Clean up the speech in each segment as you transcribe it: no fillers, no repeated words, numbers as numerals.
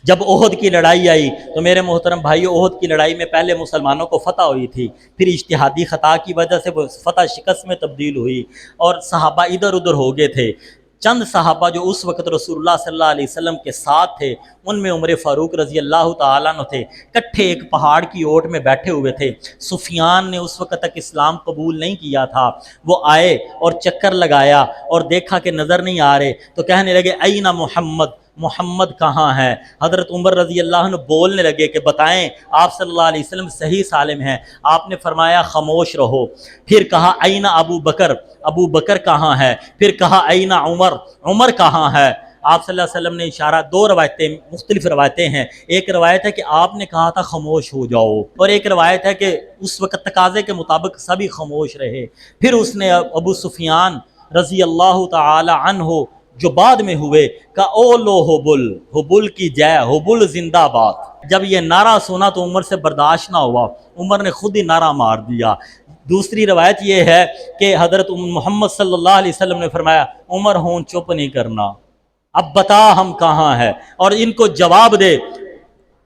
جب احد کی لڑائی آئی تو میرے محترم بھائیو، احد کی لڑائی میں پہلے مسلمانوں کو فتح ہوئی تھی، پھر اجتہادی خطا کی وجہ سے وہ فتح شکست میں تبدیل ہوئی اور صحابہ ادھر ادھر ہو گئے تھے۔ چند صحابہ جو اس وقت رسول اللہ صلی اللہ علیہ وسلم کے ساتھ تھے، ان میں عمر فاروق رضی اللہ تعالیٰ عنہ تھے، کٹھے ایک پہاڑ کی اوٹ میں بیٹھے ہوئے تھے۔ سفیان نے اس وقت تک اسلام قبول نہیں کیا تھا، وہ آئے اور چکر لگایا اور دیکھا کہ نظر نہیں آ رہے، تو کہنے لگے اینا محمد، محمد کہاں ہے؟ حضرت عمر رضی اللہ عنہ بولنے لگے کہ بتائیں آپ صلی اللہ علیہ وسلم صحیح سالم ہیں۔ آپ نے فرمایا خاموش رہو۔ پھر کہا اینا ابو بکر، ابو بکر کہاں ہے؟ پھر کہا اینا عمر، عمر کہاں ہے؟ آپ صلی اللہ علیہ وسلم نے اشارہ، دو روایتیں مختلف روایتیں ہیں، ایک روایت ہے کہ آپ نے کہا تھا خاموش ہو جاؤ، اور ایک روایت ہے کہ اس وقت تقاضے کے مطابق سبھی خاموش رہے۔ پھر اس نے ابو سفیان رضی اللہ تعالی عنہ جو بعد میں ہوئے کہ او لو حبل، حبل کی جے، حبل زندہ باد۔ جب یہ نعرہ سنا تو عمر سے برداشت نہ ہوا، عمر نے خود ہی نعرہ مار دیا۔ دوسری روایت یہ ہے کہ حضرت محمد صلی اللہ علیہ وسلم نے فرمایا عمر ہون چپ نہیں کرنا، اب بتا ہم کہاں ہیں اور ان کو جواب دے۔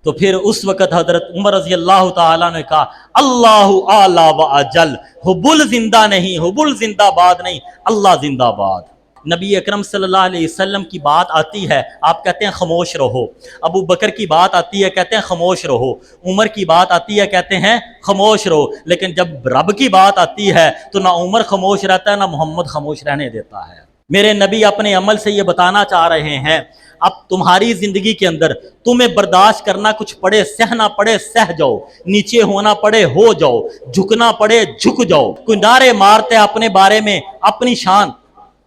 تو پھر اس وقت حضرت عمر رضی اللہ تعالیٰ نے کہا اللہ اعلی و اجل، حبل زندہ نہیں، حبل زندہ باد نہیں، اللہ زندہ باد۔ نبی اکرم صلی اللہ علیہ وسلم کی بات آتی ہے، آپ کہتے ہیں خاموش رہو۔ ابو بکر کی بات آتی ہے، کہتے ہیں خاموش رہو۔ عمر کی بات آتی ہے، کہتے ہیں خاموش رہو۔ لیکن جب رب کی بات آتی ہے تو نہ عمر خاموش رہتا ہے نہ محمد خاموش رہنے دیتا ہے۔ میرے نبی اپنے عمل سے یہ بتانا چاہ رہے ہیں اب تمہاری زندگی کے اندر تمہیں برداشت کرنا کچھ پڑے، سہنا پڑے سہ جاؤ، نیچے ہونا پڑے ہو جاؤ، جھکنا پڑے جھک جاؤ۔ کوئی نعرے مارتے اپنے بارے میں اپنی شان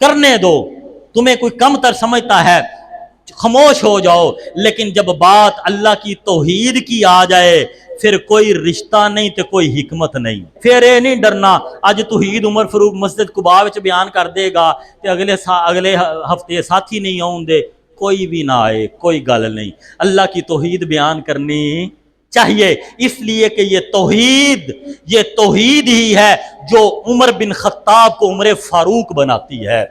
کرنے دو، تمہیں کوئی کم تر سمجھتا ہے خاموش ہو جاؤ، لیکن جب بات اللہ کی توحید کی آ جائے پھر کوئی رشتہ نہیں تو کوئی حکمت نہیں۔ پھر یہ نہیں ڈرنا اج توحید عمر فاروق مسجد قباء وچ بیان کر دے گا کہ اگلے ہفتے ساتھی نہیں آؤں دے، کوئی بھی نہ آئے، کوئی گل نہیں۔ اللہ کی توحید بیان کرنی چاہیے، اس لیے کہ یہ توحید ہی ہے جو عمر بن خطاب کو عمر فاروق بناتی ہے۔